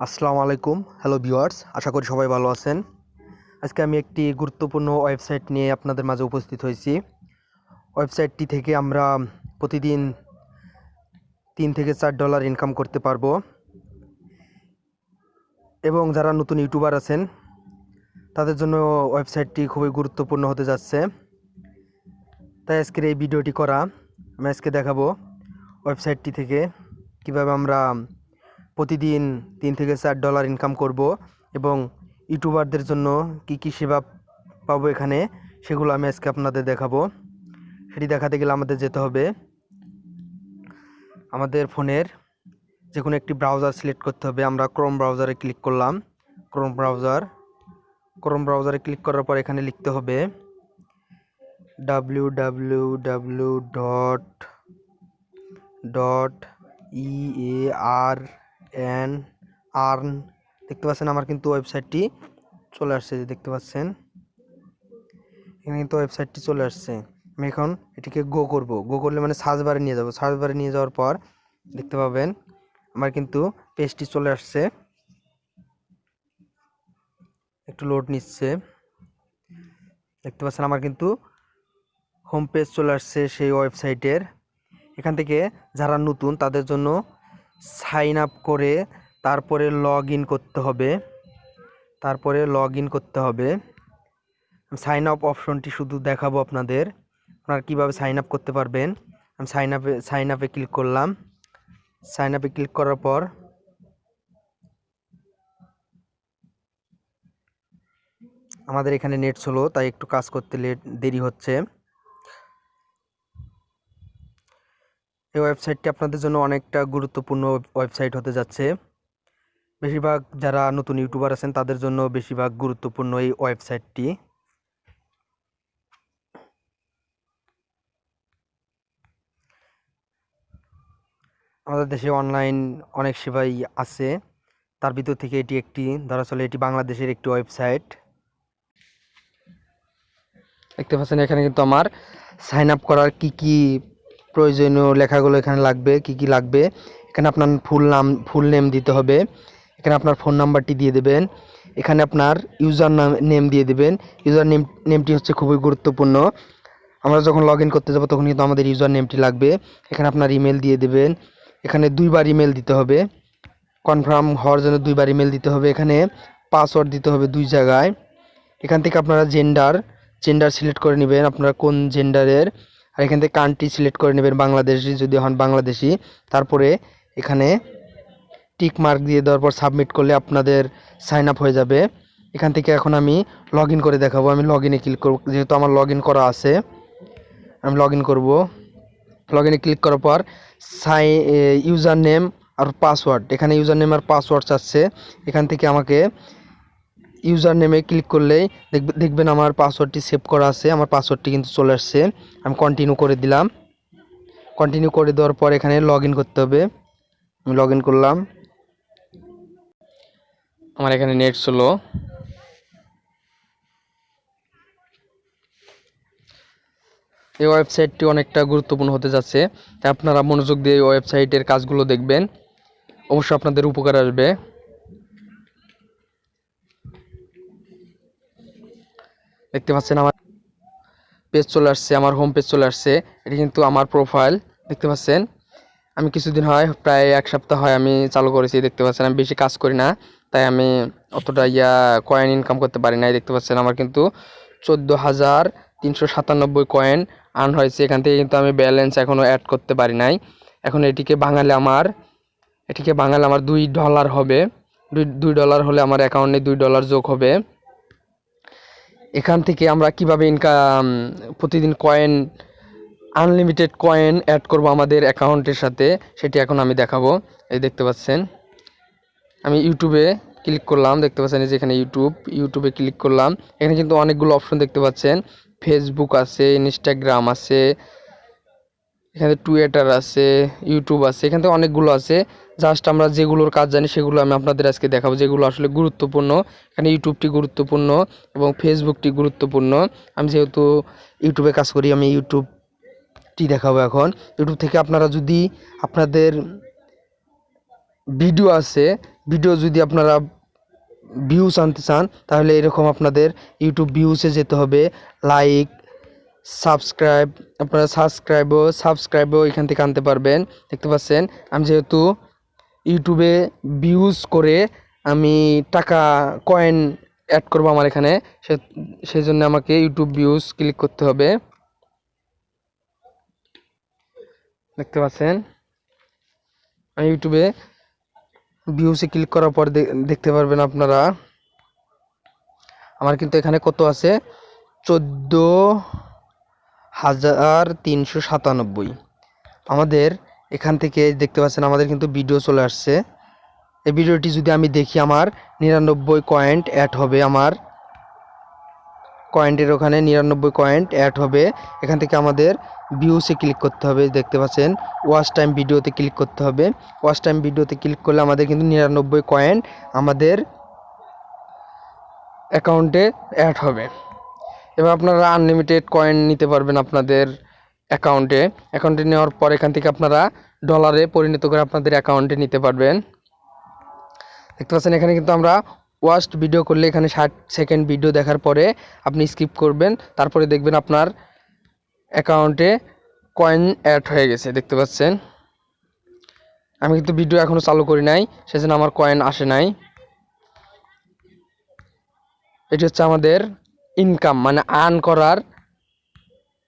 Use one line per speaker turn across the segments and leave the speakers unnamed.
আসসালামু আলাইকুম। Hello viewers, আশা করি সবাই ভালো আছেন। আজকে আমি একটি গুরুত্বপূর্ণ ওয়েবসাইট নিয়ে আপনাদের মাঝে উপস্থিত হয়েছি। ওয়েবসাইটটি থেকে আমরা প্রতিদিন $3 থেকে $4 ইনকাম করতে পারবো এবং যারা নতুন ইউটিউবার আছেন তাদের জন্য ওয়েবসাইটটি খুবই গুরুত্বপূর্ণ হতে যাচ্ছে। তাই আজকের এই ভিডিওটি করা। আমি আজকে দেখাবো ওয়েবসাইটটি থেকে কিভাবে আমরা প্রতিদিন $3 থেকে $4 ইনকাম করব এবং ইউটিউবারদের জন্য কি সেবা পাবো এখানে, সেগুলো আমি আজকে আপনাদের দেখাবো। সেটি দেখাতে গেলে আমাদের যেতে হবে আমাদের ফোনের যে কোনো একটি ব্রাউজার সিলেক্ট করতে হবে। আমরা ক্রোম ব্রাউজারে ক্লিক করলাম। ক্রোম ব্রাউজারে ক্লিক করার পর এখানে লিখতে হবে www.earn। দেখতে পাচ্ছেন আমার কিন্তু ওয়েবসাইটটি চলে আসছে, দেখতে পাচ্ছেন এখানে কিন্তু ওয়েবসাইটটি চলে আসছে। আমি এখন এটিকে গো করলে মানে সার্চ বারে নিয়ে যাব। সার্চ বারে নিয়ে যাওয়ার পর দেখতে পাবেন আমার কিন্তু পেজটি চলে আসছে। একটু লোড নিচ্ছে। দেখতে পাচ্ছেন আমার কিন্তু হোম পেজ চলে আসছে সেই ওয়েবসাইটের। এখান থেকে যারা নতুন তাদের জন্য সাইন আপ করে তারপরে লগ ইন করতে হবে। সাইন আপ অপশনটি শুধু দেখাবো আপনারা কিভাবে সাইন আপ করতে পারবেন। আমি সাইন আপে ক্লিক করলাম। সাইন আপে ক্লিক করার পর আমাদের এখানে নেট স্লো, তাই একটু কাজ করতে দেরি হচ্ছে। এই ওয়েবসাইটটি আপনাদের জন্য অনেকটা গুরুত্বপূর্ণ ওয়েবসাইট হতে যাচ্ছে। বেশিরভাগ যারা নতুন ইউটিউবার আছেন তাদের জন্য বেশিরভাগ গুরুত্বপূর্ণ এই ওয়েবসাইটটি। আমাদের দেশে অনলাইন অনেক সেবাই আছে, তার ভিতর থেকে এটি একটি। ধরা চলে এটি বাংলাদেশের একটি ওয়েবসাইট। দেখতে পাচ্ছেন এখানে কিন্তু আমার সাইন আপ করার কি প্রয়োজনীয় লেখাগুলো এখানে লাগবে, কি লাগবে। এখানে আপনার ফুল নেম দিতে হবে। এখানে আপনার ফোন নাম্বারটি দিয়ে দেবেন। এখানে আপনার ইউজার নেম দিয়ে দেবেন। ইউজার নেমটি হচ্ছে খুবই গুরুত্বপূর্ণ। আমরা যখন লগ ইন করতে যাব তখন কিন্তু আমাদের ইউজার নেমটি লাগবে। এখানে আপনার ইমেল দিয়ে দেবেন। এখানে 2বার ইমেল দিতে হবে। কনফার্ম হওয়ার জন্য 2বার ইমেল দিতে হবে। এখানে পাসওয়ার্ড দিতে হবে 2 জায়গায়। এখান থেকে আপনারা জেন্ডার সিলেক্ট করে নেবেন, আপনারা কোন জেন্ডারের। আর এখান থেকে কান্ট্রি সিলেক্ট করে নেবেন, বাংলাদেশি যদি হন বাংলাদেশি। তারপরে এখানে টিক মার্ক দিয়ে দেওয়ার পর সাবমিট করলে আপনাদের সাইন আপ হয়ে যাবে। এখান থেকে এখন আমি লগ ইন করে দেখাবো। আমি লগ ইনে ক্লিক করব, যেহেতু আমার লগ ইন করা আছে। আমি লগ ইন করবো। লগ ইনে ক্লিক করার পর ইউজার নেম আর পাসওয়ার্ড, এখানে ইউজার নেম আর পাসওয়ার্ড চাচ্ছে। এখান থেকে আমাকে ইউজার নেমে ক্লিক করলেই দেখবেন আমার পাসওয়ার্ডটি সেভ করা আছে। আমার পাসওয়ার্ডটি কিন্তু চলে আসছে। আমি কন্টিনিউ করে দিলাম। কন্টিনিউ করে দেওয়ার পর এখানে লগ ইন করতে হবে। আমি লগ ইন করলাম। আমার এখানে নেট স্লো। এই ওয়েবসাইটটি অনেকটা গুরুত্বপূর্ণ হতে যাচ্ছে, তাই আপনারা মনোযোগ দিয়ে এই ওয়েবসাইটের কাজগুলো দেখবেন, অবশ্যই আপনাদের উপকার আসবে। দেখতে পাচ্ছেন আমার পেজ চলে আসছে, আমার হোম পেজ চলে আসছে। এটি কিন্তু আমার প্রোফাইল। দেখতে পাচ্ছেন আমি কিছুদিন হয়, প্রায় 1 সপ্তাহ হয় আমি চালু করেছি। দেখতে পাচ্ছেন আমি বেশি কাজ করি না, তাই আমি অতটা কয়েন ইনকাম করতে পারি নাই। দেখতে পাচ্ছেন আমার কিন্তু 14,397 কয়েন আর্ন হয়েছে। এখান থেকে কিন্তু আমি ব্যালেন্স এখনও অ্যাড করতে পারি নাই। এখন এটিকে ভাঙালে আমার $2 হবে। $2 হলে আমার অ্যাকাউন্টে $2 যোগ হবে। এখান থেকে আমরা কিভাবে প্রতিদিন আনলিমিটেড কয়েন অ্যাড করব আমাদের অ্যাকাউন্টের সাথে, সেটি এখন আমি দেখাবো। এই দেখতে পাচ্ছেন আমি ইউটিউবে ক্লিক করলাম। দেখতে পাচ্ছেন এই যে এখানে ইউটিউবে ক্লিক করলাম। এখানে কিন্তু অনেকগুলো অপশন দেখতে পাচ্ছেন। ফেসবুক আছে, ইনস্টাগ্রাম আছে, এখানে টুইটার আছে, ইউটিউব আছে, এখান থেকে অনেকগুলো আছে। জাস্ট আমরা যেগুলোর কাজ জানি সেগুলো আমি আপনাদের আজকে দেখাবো, যেগুলো আসলে গুরুত্বপূর্ণ। এখানে ইউটিউবটি গুরুত্বপূর্ণ এবং ফেসবুকটি গুরুত্বপূর্ণ। আমি যেহেতু ইউটিউবে কাজ করি, আমি ইউটিউবটি দেখাবো এখন। ইউটিউব থেকে আপনারা যদি আপনাদের ভিডিও আছে, ভিডিও যদি আপনারা ভিউজ আনতে চান তাহলে এরকম আপনাদের ইউটিউব ভিউসে যেতে হবে, লাইক সাবস্ক্রাইব, আপনারা সাবস্ক্রাইবও এখান থেকে আনতে পারবেন। দেখতে পাচ্ছেন আমি যেহেতু ইউটিউবে ভিউজ করে আমি টাকা কয়েন অ্যাড করবো আমার এখানে, সেই জন্য আমাকে ইউটিউব ভিউজ ক্লিক করতে হবে। দেখতে পাচ্ছেন আমি ইউটিউবে ভিউসে ক্লিক করার পর দেখতে পারবেন আপনারা আমার কিন্তু এখানে কত আছে, 14,397। আমাদের এখান থেকে দেখতে পাচ্ছেন আমাদের কিন্তু ভিডিও চলে আসছে। এই ভিডিওটি যদি আমি দেখি আমার 99 কয়েন্ট অ্যাড হবে, আমার কয়েন্টের ওখানে 99 কয়েন্ট অ্যাড হবে। এখান থেকে আমাদের ভিউসে ক্লিক করতে হবে, দেখতে পাচ্ছেন ওয়াচ টাইম ভিডিওতে ক্লিক করতে হবে। ওয়াচ টাইম ভিডিওতে ক্লিক করলে আমাদের কিন্তু 99 কয়েন্ট আমাদের অ্যাকাউন্টে অ্যাড হবে। এবার আপনারা আনলিমিটেড কয়েন নিতে পারবেন আপনাদের অ্যাকাউন্টে নেওয়ার পর এখান থেকে আপনারা ডলারে পরিণত করে আপনাদের অ্যাকাউন্টে নিতে পারবেন। দেখতে পাচ্ছেন এখানে কিন্তু আমরা ওয়াস্ট ভিডিও করলে এখানে 60 সেকেন্ড ভিডিও দেখার পরে আপনি স্কিপ করবেন, তারপরে দেখবেন আপনার অ্যাকাউন্টে কয়েন অ্যাড হয়ে গেছে। দেখতে পাচ্ছেন আমি কিন্তু ভিডিও এখনও চালু করি নাই, সেজন্য আমার কয়েন আসে নাই। এটি হচ্ছে আমাদের ইনকাম মানে আর্ন করার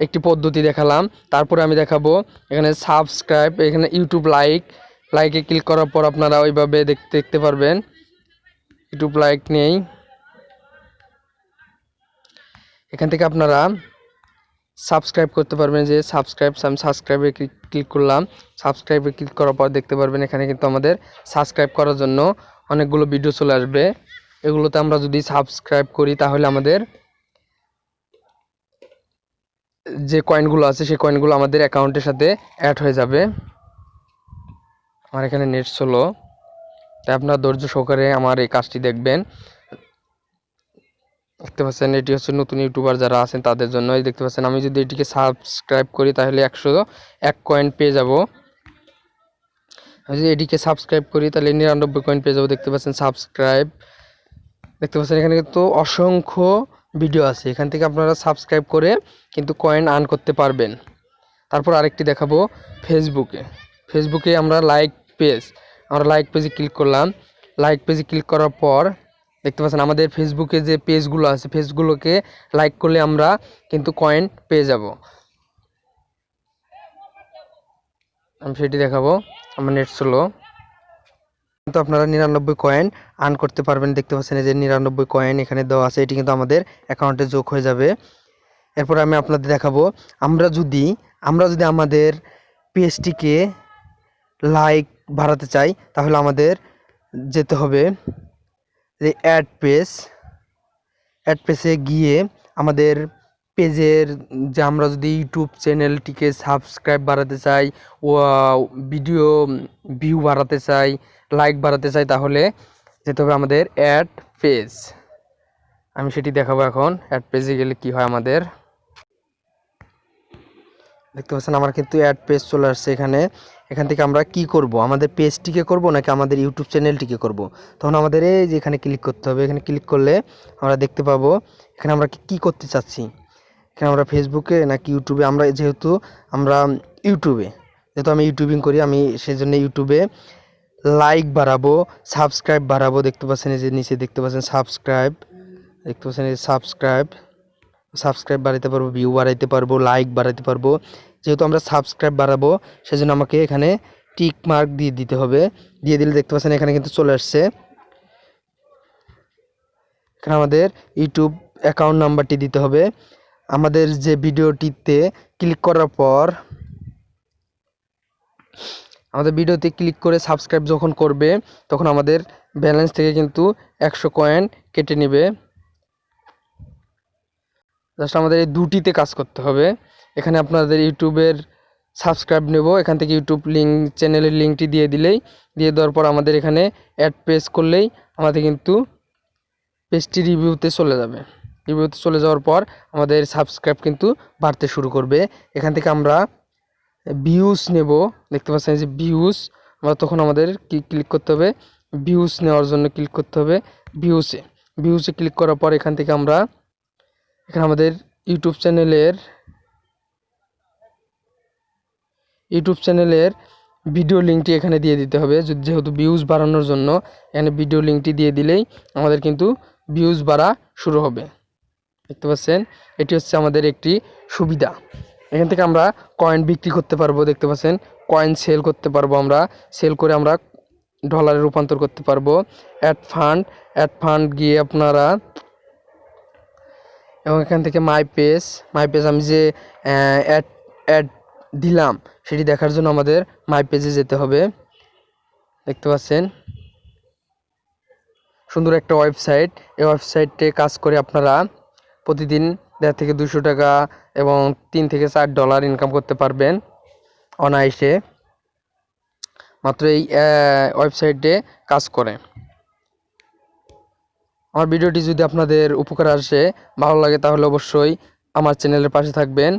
একটি পদ্ধতি দেখালাম। তারপরে আমি দেখাবো এখানে সাবস্ক্রাইব, এখানে ইউটিউব লাইকে ক্লিক করার পর আপনারা ওইভাবে দেখতে পারবেন। ইউটিউব লাইক নেই, এখান থেকে আপনারা সাবস্ক্রাইব করতে পারবেন, যে আমি সাবস্ক্রাইবে ক্লিক করলাম। সাবস্ক্রাইবে ক্লিক করার পর দেখতে পারবেন এখানে কিন্তু আমাদের সাবস্ক্রাইব করার জন্য অনেকগুলো ভিডিও চলে আসবে। এগুলোতে আমরা যদি সাবস্ক্রাইব করি তাহলে আমাদের যে কয়েনগুলো আছে সেই কয়েনগুলো আমাদের অ্যাকাউন্টের সাথে অ্যাড হয়ে যাবে। আমার এখানে নেট স্লো, তাই আপনারা ধৈর্য সহকারে আমার এই কাজটি দেখবেন। দেখতে পাচ্ছেন এটি হচ্ছে নতুন ইউটিউবার যারা আছেন তাদের জন্য। দেখতে পাচ্ছেন আমি যদি এটিকে সাবস্ক্রাইব করি তাহলে 101 কয়েন পেয়ে যাব। আমি যদি এটিকে সাবস্ক্রাইব করি তাহলে 99 কয়েন পেয়ে যাব। দেখতে পাচ্ছেন সাবস্ক্রাইব, দেখতে পাচ্ছেন এখানে কিন্তু অসংখ্য ভিডিও আছে, এখান থেকে আপনারা সাবস্ক্রাইব করে কিন্তু কয়েন আর্ন করতে পারবেন। তারপর আরেকটি দেখাবো ফেসবুকে আমরা লাইক পেজে ক্লিক করলাম। লাইক পেজে ক্লিক করার পর দেখতে পাচ্ছেন আমাদের ফেসবুকে যে পেজগুলো আছে পেজগুলোকে লাইক করলে আমরা কিন্তু কয়েন পেয়ে যাব। আমি সেটি দেখাবো, আমার নেট স্লো, কিন্তু আপনারা 99 কয়েন আর্ন করতে পারবেন। দেখতে পাচ্ছেন এই যে 99 কয়েন এখানে দেওয়া আছে, এটি কিন্তু আমাদের অ্যাকাউন্টে যোগ হয়ে যাবে। এরপর আমি আপনাদের দেখাবো আমরা যদি আমাদের পেজটিকে লাইক বাড়াতে চাই তাহলে আমাদের যেতে হবে যে অ্যাড পেজে গিয়ে আমাদের পেজের যে আমরা যদি ইউটিউব চ্যানেলটিকে সাবস্ক্রাইব বাড়াতে চাই, ও ভিডিও ভিউ বাড়াতে চাই, লাইক বাড়াতে চাই, তাহলে যেতে হবে আমাদের অ্যাড পেজ। আমি সেটি দেখাবো এখন। অ্যাড পেজে গেলে কি হয় আমাদের দেখতে পাচ্ছেন আমার কিন্তু অ্যাড পেজ চলে আসছে। এখান থেকে আমরা কি করব, আমাদের পেজটিকে করব নাকি আমাদের ইউটিউব চ্যানেলটিকে করব। তখন আমাদের এই যে এখানে ক্লিক করতে হবে। এখানে ক্লিক করলে আমরা দেখতে পাবো এখানে আমরা কি করতে চাচ্ছি, এখানে আমরা ফেসবুকে নাকি ইউটিউবে। আমরা যেহেতু আমি ইউটিউবিং করি, আমি সেই জন্য ইউটিউবে লাইক বাড়াবো, সাবস্ক্রাইব বাড়াবো। দেখতে পাচ্ছেন এই যে নিচে দেখতে পাচ্ছেন সাবস্ক্রাইব, দেখতে পাচ্ছেন এই সাবস্ক্রাইব বাড়াইতে পারবো, ভিউ বাড়াইতে পারবো, লাইক বাড়াইতে পারবো। যেহেতু আমরা সাবস্ক্রাইব বাড়াবো সেজন্য আমাকে এখানে টিক মার্ক দিয়ে দিতে হবে। দিয়ে দিলে দেখতে পাচ্ছেন এখানে কিন্তু চলে আসছে। এখানে আমাদের ইউটিউব অ্যাকাউন্ট নাম্বারটি দিতে হবে। আমাদের যে ভিডিওটিতে ক্লিক করার পর আমাদের ভিডিওতে ক্লিক করে সাবস্ক্রাইব যখন করবে তখন আমাদের ব্যালেন্স থেকে কিন্তু 100 কয়েন কেটে নেবে। জাস্ট আমাদের এই দুটিতে কাজ করতে হবে। এখানে আপনাদের ইউটিউবের সাবস্ক্রাইব নেব, এখান থেকে ইউটিউব চ্যানেলের লিঙ্কটি দিয়ে দেওয়ার পর আমাদের এখানে অ্যাড প্রেস করলেই আমাদের কিন্তু পেজটি রিভিউতে চলে যাবে। রিভিউতে চলে যাওয়ার পর আমাদের সাবস্ক্রাইব কিন্তু বাড়তে শুরু করবে। এখান থেকে আমরা ভিউজ নেব, দেখতে পাচ্ছেন যে আমরা তখন আমাদের কি ক্লিক করতে হবে, ভিউজ নেওয়ার জন্য ক্লিক করতে হবে। ভিউসে ক্লিক করার পর এখান থেকে আমরা এখানে আমাদের ইউটিউব চ্যানেলের ভিডিও লিঙ্কটি এখানে দিয়ে দিতে হবে। যেহেতু ভিউজ বাড়ানোর জন্য এখানে ভিডিও লিঙ্কটি দিয়ে দিলেই আমাদের কিন্তু ভিউজ বাড়া শুরু হবে। দেখতে পাচ্ছেন, এটি হচ্ছে আমাদের একটি সুবিধা। এখান থেকে আমরা কয়েন বিক্রি করতে পারবো। দেখতে পাচ্ছেন, কয়েন সেল করতে পারবো। আমরা সেল করে আমরা ডলারে রূপান্তর করতে পারবো। অ্যাড ফান্ড গিয়ে আপনারা এবং এখান থেকে মাই পেজ আমি যে অ্যাড দিলাম সেটি দেখার জন্য আমাদের মাই পেজে যেতে হবে। দেখতে পাচ্ছেন, সুন্দর একটা ওয়েবসাইট। এই ওয়েবসাইটে কাজ করে আপনারা প্রতিদিন 1.5 থেকে 200 টাকা এবং 3 থেকে 4 ডলার ইনকাম করতে পারবেন অনায়াসে, মাত্র এই ওয়েবসাইটে কাজ করে। আমার ভিডিওটি যদি আপনাদের উপকার আসে, ভালো লাগে, তাহলে অবশ্যই আমার চ্যানেলের পাশে থাকবেন।